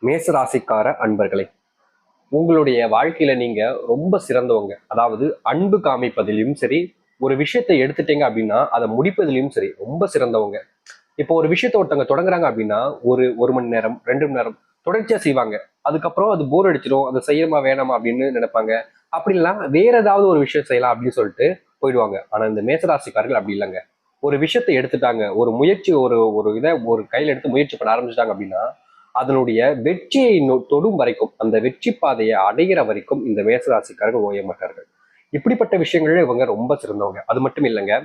மேசராசிக்கார அன்பர்களே, உங்களுடைய வாழ்க்கையில நீங்க ரொம்ப சிறந்தவங்க. அதாவது அன்பு காமிப்பதிலும் சரி, ஒரு விஷயத்தை எடுத்துட்டீங்க அப்படின்னா அதை முடிப்பதிலும் சரி ரொம்ப சிறந்தவங்க. இப்போ ஒரு விஷயத்த ஒருத்தவங்க தொடங்குறாங்க அப்படின்னா ஒரு மணி நேரம் 2 மணி நேரம் தொடர்ச்சியா செய்வாங்க. அதுக்கப்புறம் அது போர் அடிச்சிடும், அதை செய்யணுமா வேணாமா அப்படின்னு நினைப்பாங்க. அப்படி இல்லைன்னா வேற ஏதாவது ஒரு விஷயம் செய்யலாம் அப்படின்னு சொல்லிட்டு போயிடுவாங்க. ஆனா இந்த மேசராசிக்காரர்கள் அப்படி இல்லைங்க. ஒரு விஷயத்தை எடுத்துட்டாங்க, ஒரு முயற்சி, ஒரு ஒரு இதை ஒரு கையில எடுத்து முயற்சி பண்ண ஆரம்பிச்சிட்டாங்க அப்படின்னா அதனுடைய வெற்றியை தொடும் வரைக்கும், அந்த வெற்றி பாதையை அடைகிற வரைக்கும் இந்த மேசராசிக்காரர்கள் ஓய மாட்டார்கள். இப்படிப்பட்ட விஷயங்கள்ல இவங்க ரொம்ப சிறந்தவங்க. அது மட்டும் இல்லைங்க,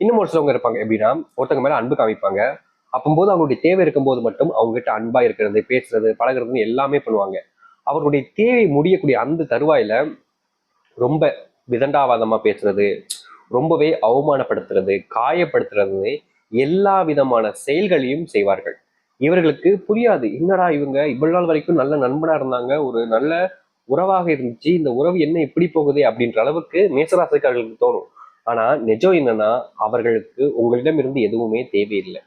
இன்னும் ஒரு சிலவங்க இருப்பாங்க. எப்படின்னா, ஒருத்தவங்க மேல அன்பு காமிப்பாங்க. அப்பம்போது அவங்களுடைய தேவை இருக்கும்போது மட்டும் அவங்க கிட்ட அன்பா இருக்கிறது, பேசுறது, பழகுறதுன்னு எல்லாமே பண்ணுவாங்க. அவர்களுடைய தேவை முடியக்கூடிய அந்த தருவாயில ரொம்ப விதண்டாவாதமா பேசுறது, ரொம்பவே அவமானப்படுத்துறது, காயப்படுத்துறது, எல்லா விதமான செயல்களையும் செய்வார்கள். இவர்களுக்கு புரியாது, என்னடா இவங்க இவ்வளவு நாள் வரைக்கும் நல்ல நண்பனா இருந்தாங்க, ஒரு நல்ல உறவாக இருந்துச்சு, இந்த உறவு என்ன இப்படி போகுதே அப்படின்ற அளவுக்கு மேசராசிக்காரர்களுக்கு தோணும். ஆனா நிஜம் என்னன்னா, அவர்களுக்கு உங்களிடம் இருந்து எதுவுமே தேவையில்லை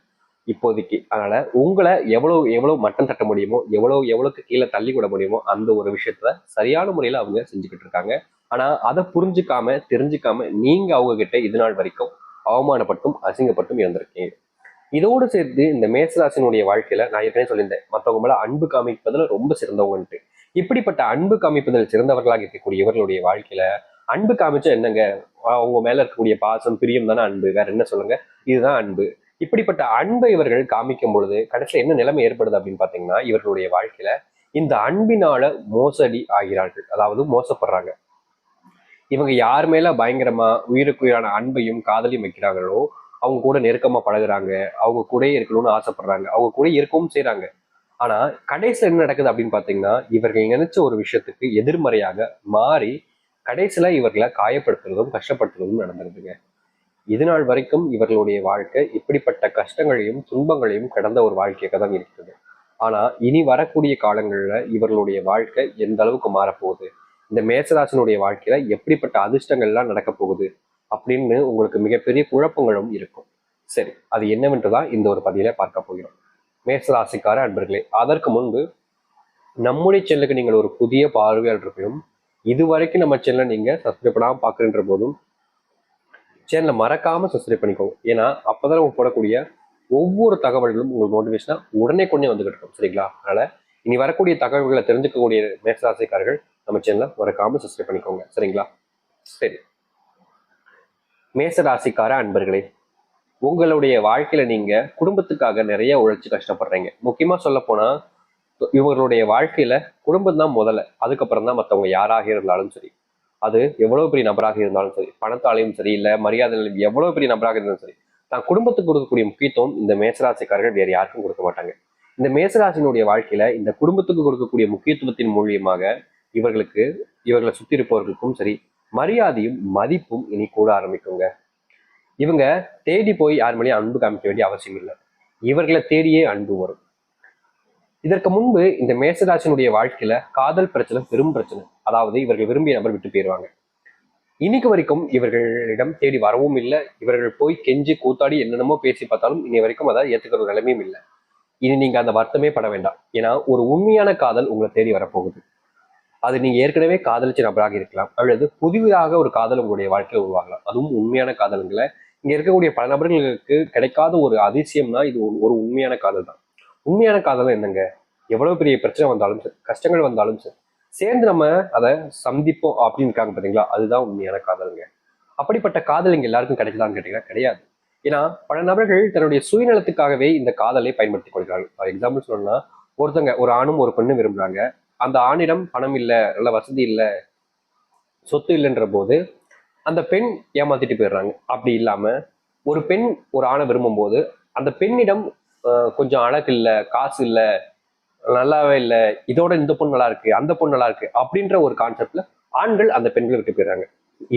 இப்போதைக்கு. அதனால உங்களை எவ்வளவு எவ்வளவு மட்டம் தட்ட முடியுமோ, எவ்வளவு எவ்வளவுக்கு கீழே தள்ளி விட முடியுமோ அந்த ஒரு விஷயத்த சரியான முறையில அவங்க செஞ்சுக்கிட்டு இருக்காங்க. ஆனா அதை புரிஞ்சுக்காம தெரிஞ்சுக்காம நீங்க அவங்க கிட்ட இது நாள் வரைக்கும் அவமானப்பட்டும் அசிங்கப்பட்டும் இருந்திருக்கீங்க. இதோடு சேர்த்து இந்த மேசராசினுடைய வாழ்க்கையில நான் ஏற்கனவே சொல்லியிருந்தேன், மற்றவங்க மேல அன்பு காமிப்பதில் ரொம்ப சிறந்தவங்கன்ட்டு. இப்படிப்பட்ட அன்பு காமிப்பதில் சிறந்தவர்களாக இருக்கக்கூடிய இவர்களுடைய வாழ்க்கையில அன்பு காமிச்சா என்னங்க, அவங்க மேல இருக்கக்கூடிய பாசம் பிரியம் தானே அன்பு, வேற என்ன சொல்லுங்க. இதுதான் அன்பு. இப்படிப்பட்ட அன்பை இவர்கள் காமிக்கும் பொழுது கடைசியில் என்ன நிலைமை ஏற்படுது அப்படின்னு பாத்தீங்கன்னா, இவர்களுடைய வாழ்க்கையில இந்த அன்பினால மோசடி ஆகிறார்கள், அதாவது மோசப்படுறாங்க. இவங்க யார் மேல பயங்கரமா உயிருக்குயிரான அன்பையும் காதலையும் வைக்கிறாங்களோ அவங்க கூட நெருக்கமா பழகுறாங்க, அவங்க கூட இருக்கணும்னு ஆசைப்படுறாங்க, அவங்க கூட இருக்கவும் செய்யறாங்க. ஆனா கடைசியில என்ன நடக்குது அப்படின்னு பாத்தீங்கன்னா, இவர்கள் நினைச்ச ஒரு விஷயத்துக்கு எதிர்மறையாக மாறி கடைசியில இவர்களை காயப்படுத்துறதும் கஷ்டப்படுத்துறதும் நடந்துருதுங்க. இது நாள் வரைக்கும் இவர்களுடைய வாழ்க்கை இப்படிப்பட்ட கஷ்டங்களையும் துன்பங்களையும் கடந்த ஒரு வாழ்க்கையாக தான் இருக்குது. ஆனா இனி வரக்கூடிய காலங்கள்ல இவர்களுடைய வாழ்க்கை எந்த அளவுக்கு மாறப்போகுது, இந்த மேசராசனுடைய வாழ்க்கையில எப்படிப்பட்ட அதிர்ஷ்டங்கள்லாம் நடக்க போகுது அப்படின்னு உங்களுக்கு மிகப்பெரிய குழப்பங்களும் இருக்கும். சரி, அது என்னவென்றுதான் இந்த ஒரு பதிவில பார்க்க போகிறோம். மேசராசிக்கார அன்பர்களே, அதற்கு முன்பு நம்முடைய சேனலுக்கு நீங்கள் ஒரு புதிய பார்வையாளர் இருப்பினும் இதுவரைக்கும் நம்ம சேனலை நீங்க சப்ஸ்கிரைப் பண்ணாம பாக்குற போதும் சேனலை மறக்காம சப்ஸ்கிரைப் பண்ணிக்கோங்க. ஏன்னா அப்பதான் நம்ம போடக்கூடிய ஒவ்வொரு தகவல்களும் உங்களுக்கு நோட்டிஃபிகேஷனா உடனே கொண்டே வந்துகிட்டு இருக்கும். சரிங்களா? அதனால இனி வரக்கூடிய தகவல்களை தெரிஞ்சுக்கக்கூடிய மேசராசிக்காரர்கள் நம்ம சேனலை மறக்காம சப்ஸ்கிரைப் பண்ணிக்கோங்க. சரிங்களா? சரி, மேசராசிக்கார அன்பர்களே, உங்களுடைய வாழ்க்கையில நீங்க குடும்பத்துக்காக நிறைய உழைச்சு கஷ்டப்படுறீங்க. முக்கியமா சொல்ல போனா இவர்களுடைய வாழ்க்கையில குடும்பம் தான் முதல்ல, அதுக்கப்புறம் தான் மற்றவங்க யாராக இருந்தாலும் சரி. அது எவ்வளவு பெரிய நபராக இருந்தாலும் சரி, பணத்தாலையும் சரி, இல்ல மரியாதையிலும் எவ்வளவு பெரிய நபராக இருந்தாலும் சரி, தான் குடும்பத்துக்கு கொடுக்கக்கூடிய முக்கியத்துவம் இந்த மேசராசிக்காரர்கள் வேறு யாருக்கும் கொடுக்க மாட்டாங்க. இந்த மேசராசினுடைய வாழ்க்கையில இந்த குடும்பத்துக்கு கொடுக்கக்கூடிய முக்கியத்துவத்தின் மூலியமாக இவர்களுக்கு, இவர்களை சுத்தி இருப்பவர்களுக்கும் சரி, மரியாதையும் மதிப்பும் இனி கூட ஆரம்பிக்குங்க. இவங்க தேடி போய் யார் மேலேயும் அன்பு காமிக்க வேண்டிய அவசியம் இல்லை, இவர்களை தேடியே அன்பு வரும். இதற்கு முன்பு இந்த மேசராசினுடைய வாழ்க்கையில காதல் பிரச்சனை பெரும் பிரச்சனை. அதாவது இவர்கள் விரும்பிய நபர் விட்டு போயிருவாங்க. இன்னைக்கு வரைக்கும் இவர்களிடம் தேடி வரவும் இல்லை, இவர்கள் போய் கெஞ்சி கூத்தாடி என்னென்னமோ பேசி பார்த்தாலும் இனி வரைக்கும் அதை ஏத்துக்கிற ஒரு நிலைமையும் இல்லை. இனி நீங்க அந்த வருத்தமே பட வேண்டாம். ஏன்னா ஒரு உண்மையான காதல் உங்களை தேடி வரப்போகுது. அது நீங்க ஏற்கனவே காதலிச்ச நபராக இருக்கலாம், அல்லது புதிதாக ஒரு காதல் உங்களுடைய வாழ்க்கையில உருவாகலாம். அதுவும் உண்மையான காதல்களை இங்க இருக்கக்கூடிய பல நபர்களுக்கு கிடைக்காத ஒரு அதிசயம்னா இது ஒரு உண்மையான காதல் தான். உண்மையான காதல் என்னங்க, எவ்வளவு பெரிய பிரச்சனை வந்தாலும் சரி, கஷ்டங்கள் வந்தாலும் சரி, சேர்ந்து நம்ம அதை சந்திப்போம் அப்படின்னு இருக்காங்க பாத்தீங்களா, அதுதான் உண்மையான காதலுங்க. அப்படிப்பட்ட காதல் இங்க எல்லாருக்கும் கிடைக்கலாம்னு கேட்டீங்கன்னா கிடையாது. ஏன்னா பல நபர்கள் தன்னுடைய சுயநலத்துக்காகவே இந்த காதலை பயன்படுத்திக் கொள்கிறார்கள். ஃபார் எக்ஸாம்பிள் சொல்லணும்னா, ஒருத்தங்க ஒரு ஆணும் ஒரு பெண்ணும் விரும்புறாங்க. அந்த ஆணிடம் பணம் இல்லை, நல்ல வசதி இல்லை, சொத்து இல்லைன்ற போது அந்த பெண் ஏமாத்திட்டு போயிடுறாங்க. அப்படி இல்லாம ஒரு பெண் ஒரு ஆணை விரும்பும் போது அந்த பெண்ணிடம் கொஞ்சம் அழகு இல்லை, காசு இல்லை, நல்லாவே இல்லை, இதோட இந்த பொண்ணு நல்லா இருக்கு, அந்த பொண்ணு நல்லா இருக்கு அப்படின்ற ஒரு கான்செப்ட்ல ஆண்கள் அந்த பெண்களை விட்டு போயிடுறாங்க.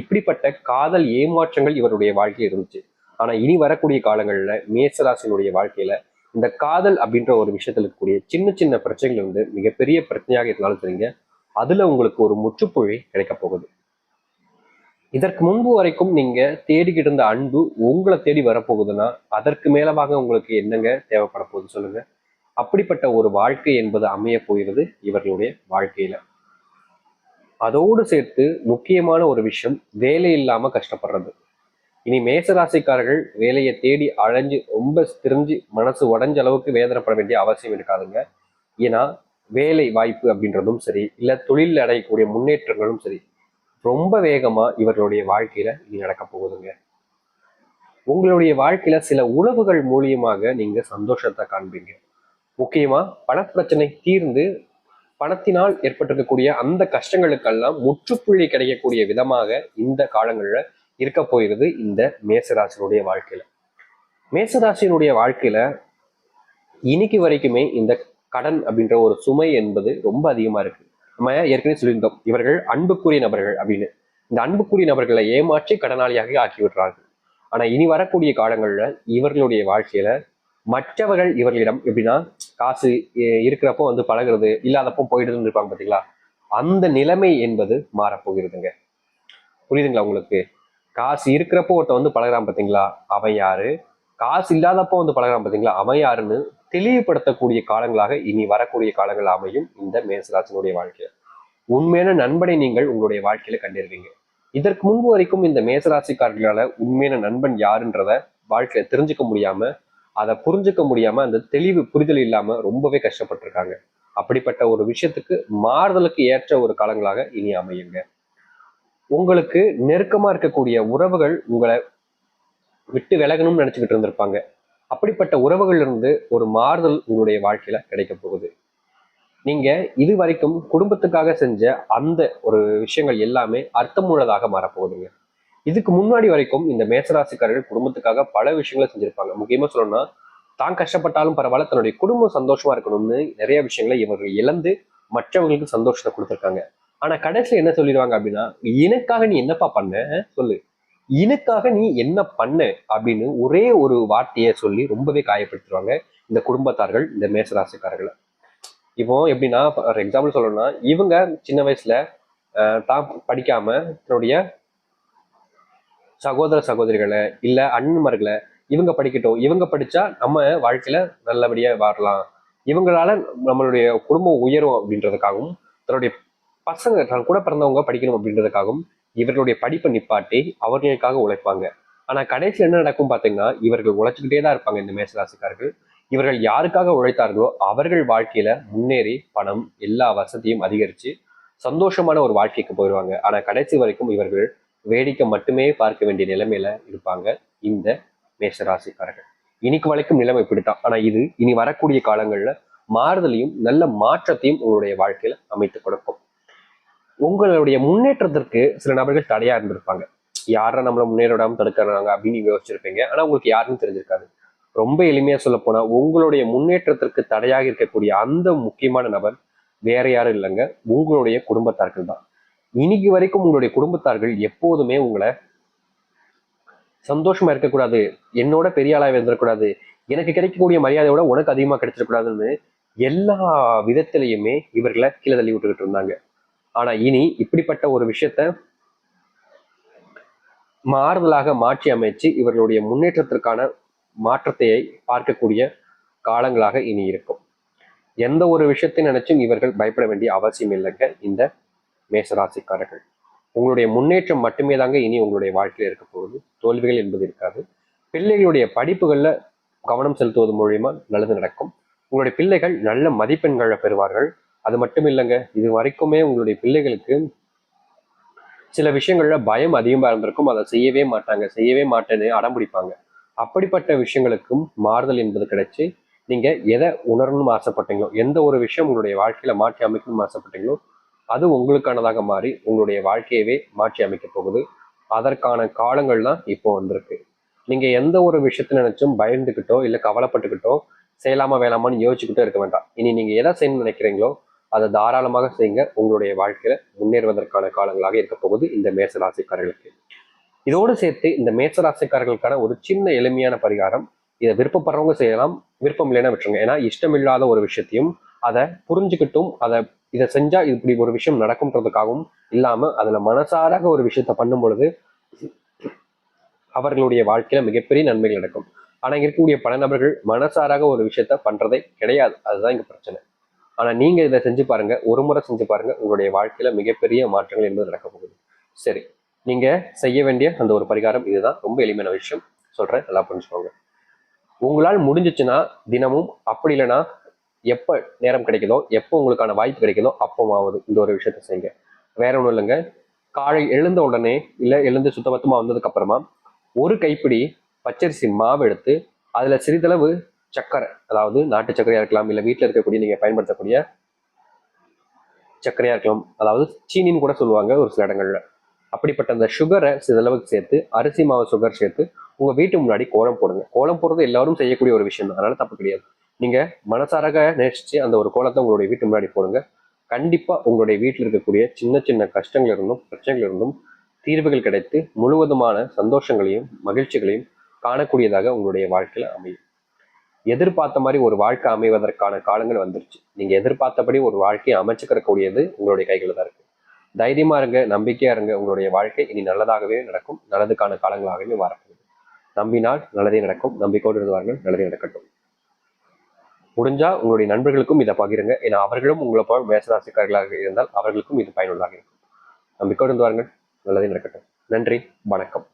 இப்படிப்பட்ட காதல் ஏமாற்றங்கள் இவருடைய வாழ்க்கையில் இருந்துச்சு. ஆனா இனி வரக்கூடிய காலங்கள்ல மேசராசினுடைய வாழ்க்கையில இந்த காதல் அப்படின்ற ஒரு விஷயத்துல இருக்கக்கூடிய சின்ன சின்ன பிரச்சனைகள் வந்து மிகப்பெரிய பிரச்சனையாக இருந்தாலும் சரிங்க, அதுல உங்களுக்கு ஒரு முற்றுப்புள்ளி கிடைக்க போகுது. இதற்கு முன்பு வரைக்கும் நீங்க தேடிக்கிட்டு இருந்த அன்பு உங்களை தேடி வரப்போகுதுன்னா அதற்கு மேலவாக உங்களுக்கு என்னங்க தேவைப்பட போகுது சொல்லுங்க. அப்படிப்பட்ட ஒரு வாழ்க்கை என்பது அமைய போகிறது இவர்களுடைய வாழ்க்கையில. அதோடு சேர்த்து முக்கியமான ஒரு விஷயம், வேலை இல்லாம கஷ்டப்படுறது. இனி மேசராசிக்காரர்கள் வேலையை தேடி அலைஞ்சு ரொம்ப திரிஞ்சு மனசு உடஞ்ச அளவுக்கு வேதனைப்பட வேண்டிய அவசியம் இருக்காதுங்க. ஏன்னா வேலை வாய்ப்பு அப்படின்றதும் சரி, இல்ல தொழில் அடையக்கூடிய முன்னேற்றங்களும் சரி, ரொம்ப வேகமா இவர்களுடைய வாழ்க்கையில இனி நடக்க போகுதுங்க. உங்களுடைய வாழ்க்கையில சில உறவுகள் மூலியமாக நீங்க சந்தோஷத்தை காண்பீங்க. முக்கியமா பணப்பிரச்சனை தீர்ந்து பணத்தினால் ஏற்பட்டிருக்கக்கூடிய அந்த கஷ்டங்களுக்கெல்லாம் முற்றுப்புள்ளி கிடைக்கக்கூடிய விதமாக இந்த காலங்கள்ல இருக்க போகிறது இந்த மேசராசினுடைய வாழ்க்கையில. மேசராசினுடைய வாழ்க்கையில இன்னைக்கு வரைக்குமே இந்த கடன் அப்படின்ற ஒரு சுமை என்பது ரொம்ப அதிகமா இருக்கு. நம்ம ஏற்கனவே சொல்லியிருந்தோம், இவர்கள் அன்புக்குரிய நபர்கள் அப்படின்னு. இந்த அன்புக்குரிய நபர்களை ஏமாற்றி கடனாளியாக ஆக்கி விடுறார்கள். ஆனா இனி வரக்கூடிய காலங்கள்ல இவர்களுடைய வாழ்க்கையில மற்றவர்கள் இவர்களிடம் எப்படின்னா, காசு இருக்கிறப்போ வந்து பழகுறது, இல்லாதப்போ போயிடுதுன்னு இருப்பாங்க பார்த்தீங்களா, அந்த நிலைமை என்பது மாறப்போகிறதுங்க. புரியுதுங்களா உங்களுக்கு? காசு இருக்கிறப்போ ஒருத்த வந்து பழகுறான் பார்த்தீங்களா, அவன் யாரு, காசு இல்லாதப்போ வந்து பழகுறான் பார்த்தீங்களா, அவன் யாருன்னு தெளிவுபடுத்தக்கூடிய காலங்களாக இனி வரக்கூடிய காலங்கள் அமையும் இந்த மேசராசினுடைய வாழ்க்கையில. உண்மையான நண்பனை நீங்கள் உங்களுடைய வாழ்க்கையில கண்டிருவீங்க. இதற்கு முன்பு வரைக்கும் இந்த மேசராசிக்காரர்களால உண்மையான நண்பன் யாருன்றத வாழ்க்கையில தெரிஞ்சுக்க முடியாம, அதை புரிஞ்சுக்க முடியாம, அந்த தெளிவு புரிதல் இல்லாம ரொம்பவே கஷ்டப்பட்டிருக்காங்க. அப்படிப்பட்ட ஒரு விஷயத்துக்கு மாறுதலுக்கு ஏற்ற ஒரு காலங்களாக இனி அமையுங்க. உங்களுக்கு நெருக்கமா இருக்கக்கூடிய உறவுகள் உங்களை விட்டு விலகணும்னு நினைச்சுக்கிட்டு இருந்திருப்பாங்க. அப்படிப்பட்ட உறவுகள் இருந்து ஒரு மாறுதல் உங்களுடைய வாழ்க்கையில கிடைக்க போகுது. நீங்க இது வரைக்கும் குடும்பத்துக்காக செஞ்ச அந்த ஒரு விஷயங்கள் எல்லாமே அர்த்தமுள்ளதாக மாறப்போகுதுங்க. இதுக்கு முன்னாடி வரைக்கும் இந்த மேசராசிக்காரர்கள் குடும்பத்துக்காக பல விஷயங்களை செஞ்சிருப்பாங்க. முக்கியமா சொல்லணும்னா, தான் கஷ்டப்பட்டாலும் பரவாயில்ல, தன்னுடைய குடும்பம் சந்தோஷமா இருக்கணும்னு நிறைய விஷயங்களை இவர்கள் இழந்து மற்றவங்களுக்கு சந்தோஷத்தை கொடுத்துருக்காங்க. ஆனா கடைசியில என்ன சொல்லிடுவாங்க அப்படின்னா, எனக்காக நீ என்னப்பா பண்ண சொல்லு, எனக்காக நீ என்ன பண்ண அப்படின்னு ஒரே ஒரு வார்த்தையை சொல்லி ரொம்பவே காயப்படுத்திடுவாங்க இந்த குடும்பத்தார்கள் இந்த மேசராசிக்காரர்களை. இப்போ எப்படின்னா, ஃபார் எக்ஸாம்பிள் சொல்லணும்னா, இவங்க சின்ன வயசுல தான் படிக்காம தன்னுடைய சகோதர சகோதரிகளை இல்ல அண்ணன்மார்களை இவங்க படிக்கட்டும், இவங்க படிச்சா நம்ம வாழ்க்கையில நல்லபடியா வாழலாம், இவங்களால நம்மளுடைய குடும்பம் உயரும் அப்படின்றதுக்காகவும், தன்னுடைய பசங்க தன் கூட பிறந்தவங்க படிக்கணும் அப்படின்றதுக்காகவும் இவர்களுடைய படிப்பை நிப்பாட்டி அவர்களுக்காக உழைப்பாங்க. ஆனா கடைசியில் என்ன நடக்கும் பாத்தீங்கன்னா, இவர்கள் உழைச்சுக்கிட்டே தான் இருப்பாங்க இந்த மேசராசிக்காரர்கள். இவர்கள் யாருக்காக உழைத்தார்களோ அவர்கள் வாழ்க்கையில முன்னேறி பணம் எல்லா வசதியும் அதிகரிச்சு சந்தோஷமான ஒரு வாழ்க்கைக்கு போயிடுவாங்க. ஆனா கடைசி வரைக்கும் இவர்கள் வேடிக்கை மட்டுமே பார்க்க வேண்டிய நிலைமையில இருப்பாங்க இந்த மேஷராசிக்காரர்கள். இன்னைக்கு வரைக்கும் நிலைமை இப்படித்தான். ஆனா இது இனி வரக்கூடிய காலங்கள்ல மாறுதலையும் நல்ல மாற்றத்தையும் உங்களுடைய வாழ்க்கையில அமைத்து கொடுக்கும். உங்களுடைய முன்னேற்றத்திற்கு சில நபர்கள் தடையா இருந்திருப்பாங்க. யாரை நம்மள முன்னேற விடாம தடுக்கிறாங்க அப்படின்னு யோசிச்சிருப்பீங்க. ஆனா உங்களுக்கு யாருன்னு தெரிஞ்சிருக்காது. ரொம்ப எளிமையா சொல்ல போனா, உங்களுடைய முன்னேற்றத்திற்கு தடையாக இருக்கக்கூடிய அந்த முக்கியமான நபர் வேற யாரும் இல்லைங்க, உங்களுடைய குடும்பத்தார்கள் தான். இன்னைக்கு வரைக்கும் உங்களுடைய குடும்பத்தார்கள் எப்போதுமே உங்களை சந்தோஷமா இருக்கக்கூடாது, என்னோட பெரிய ஆளாக இருந்துடக்கூடாது, எனக்கு கிடைக்கக்கூடிய மரியாதையோட உனக்கு அதிகமா கிடைச்சிடக்கூடாதுன்னு எல்லா விதத்திலையுமே இவர்களை கீழே தள்ளி விட்டுக்கிட்டு இருந்தாங்க. ஆனா இனி இப்படிப்பட்ட ஒரு விஷயத்த மாறுதலாக மாற்றி அமைச்சு இவர்களுடைய முன்னேற்றத்திற்கான மாற்றத்தை பார்க்கக்கூடிய காலங்களாக இனி இருக்கும். எந்த ஒரு விஷயத்தை நினைச்சும் இவர்கள் பயப்பட வேண்டிய அவசியம் இல்லைங்க இந்த மேசராசிக்காரர்கள். உங்களுடைய முன்னேற்றம் மட்டுமே தாங்க இனி உங்களுடைய வாழ்க்கையில் இருக்க போகுது. தோல்விகள் என்பது இருக்காது. பிள்ளைகளுடைய படிப்புகள்ல கவனம் செலுத்துவது மூலியமா நல்லது நடக்கும். உங்களுடைய பிள்ளைகள் நல்ல மதிப்பெண்களை பெறுவார்கள். அது மட்டும் இல்லைங்க, இது வரைக்குமே உங்களுடைய பிள்ளைகளுக்கு சில விஷயங்கள்ல பயம் அதிகமா இருந்திருக்கும், அதை செய்யவே மாட்டாங்க, செய்யவே மாட்டேன்னு அடம்பிடிப்பாங்க. அப்படிப்பட்ட விஷயங்களுக்கும் மாறுதல் என்பது கிடைச்சு, நீங்க எதை உணரணும்னு ஆசைப்பட்டீங்களோ, எந்த ஒரு விஷயம் உங்களுடைய வாழ்க்கையில மாற்றி அமைக்கணும்னு ஆசைப்பட்டீங்களோ அது உங்களுக்கானதாக மாறி உங்களுடைய வாழ்க்கையவே மாற்றி அமைக்க போகுது. அதற்கான காலங்கள் தான் இப்போ வந்திருக்கு. நீங்க எந்த ஒரு விஷயத்த நினைச்சும் பயந்துகிட்டோ இல்ல கவலைப்பட்டுக்கிட்டோ செய்யலாமா வேணாமான்னு யோசிச்சுக்கிட்டோ இருக்க வேண்டாம். இனி நீங்க எதை செய்யணும்னு நினைக்கிறீங்களோ அதை தாராளமாக செய்யுங்க. உங்களுடைய வாழ்க்கையில முன்னேறுவதற்கான காலங்களாக இருக்க போகுது இந்த மேச ராசிக்காரர்களுக்கு. இதோடு சேர்த்து இந்த மேச ராசிக்காரர்களுக்கான ஒரு சின்ன எளிமையான பரிகாரம். இதை விருப்பப்படுறவங்க செய்யலாம், விருப்பம் இல்லைன்னா விட்டுருங்க. ஏன்னா இஷ்டம் இல்லாத ஒரு விஷயத்தையும் அதை புரிஞ்சுக்கிட்டும் அதை இதை செஞ்சா இப்படி ஒரு விஷயம் நடக்கும்ன்றதுக்காகவும் இல்லாம அதுல மனசாராக ஒரு விஷயத்த பண்ணும் பொழுது அவர்களுடைய வாழ்க்கையில மிகப்பெரிய நன்மைகள் நடக்கும். ஆனா இங்க இருக்கக்கூடிய பல நபர்கள் மனசாராக ஒரு விஷயத்த பண்றதே கிடையாது. அதுதான் இங்க பிரச்சனை. ஆனா நீங்க இதை செஞ்சு பாருங்க, ஒரு முறை செஞ்சு பாருங்க, உங்களுடைய வாழ்க்கையில மிகப்பெரிய மாற்றங்கள் என்பது நடக்க போகுது. சரி, நீங்க செய்ய வேண்டிய அந்த ஒரு பரிகாரம் இதுதான். ரொம்ப எளிமையான விஷயம் சொல்றேன், நல்லா புரிஞ்சுக்கோங்க. உங்களால் முடிஞ்சிச்சுன்னா தினமும், அப்படி இல்லைன்னா எப்ப நேரம் கிடைக்குதோ, எப்போ உங்களுக்கான வாய்ப்பு கிடைக்குதோ அப்போவாவது இந்த ஒரு விஷயத்த செய்யுங்க. வேற ஒண்ணும் இல்லைங்க. காலை எழுந்த உடனே இல்ல எழுந்து சுத்தபத்தமா வந்ததுக்கு அப்புறமா ஒரு கைப்பிடி பச்சரிசி மாவு எடுத்து அதுல சிறிதளவு சர்க்கரை, அதாவது நாட்டு சர்க்கரையா இருக்கலாம், இல்ல வீட்டுல இருக்கக்கூடிய நீங்க பயன்படுத்தக்கூடிய சர்க்கரையா இருக்கலாம், அதாவது சீனின்னு கூட சொல்லுவாங்க ஒரு சில இடங்கள்ல. அப்படிப்பட்ட அந்த சுகரை சிறிதளவுக்கு சேர்த்து, அரிசி மாவு சுகர் சேர்த்து உங்க வீட்டு முன்னாடி கோலம் போடுங்க. கோலம் போடுறது எல்லாரும் செய்யக்கூடிய ஒரு விஷயம் தான், அதனால தப்பு கிடையாது. நீங்க மனசாராக நேசிச்சு அந்த ஒரு கோலத்தை உங்களுடைய வீட்டு முன்னாடி போடுங்க. கண்டிப்பா உங்களுடைய வீட்டில் இருக்கக்கூடிய சின்ன சின்ன கஷ்டங்கள் இருந்தும் பிரச்சனைகள் இருந்தும் தீர்வுகள் கிடைத்து முழுவதுமான சந்தோஷங்களையும் மகிழ்ச்சிகளையும் காணக்கூடியதாக உங்களுடைய வாழ்க்கையில அமையும். எதிர்பார்த்த மாதிரி ஒரு வாழ்க்கை அமைவதற்கான காலங்கள் வந்துருச்சு. நீங்க எதிர்பார்த்தபடி ஒரு வாழ்க்கையை அமைச்சுக்கிறக்கூடியது உங்களுடைய கைகளில் தான் இருக்கு. தைரியமா இருங்க, நம்பிக்கையா இருங்க. உங்களுடைய வாழ்க்கை இனி நல்லதாகவே நடக்கும். நல்லதுக்கான காலங்களாகவே வரப்போகுது. நம்பினால் நல்லதே நடக்கும். நம்பிக்கையோடு இருந்தவார்கள் நல்லதே நடக்கட்டும். முடிஞ்சா உங்களுடைய நண்பர்களுக்கும் இதை பகிருங்க. ஏன்னா அவர்களும் உங்களை போல் மேசராசிக்காரர்களாக இருந்தால் அவர்களுக்கும் இது பயனுள்ளதாக இருக்கும். நம்பிக்கையோடு இருந்தவார்கள் நல்லதே நடக்கட்டும். நன்றி, வணக்கம்.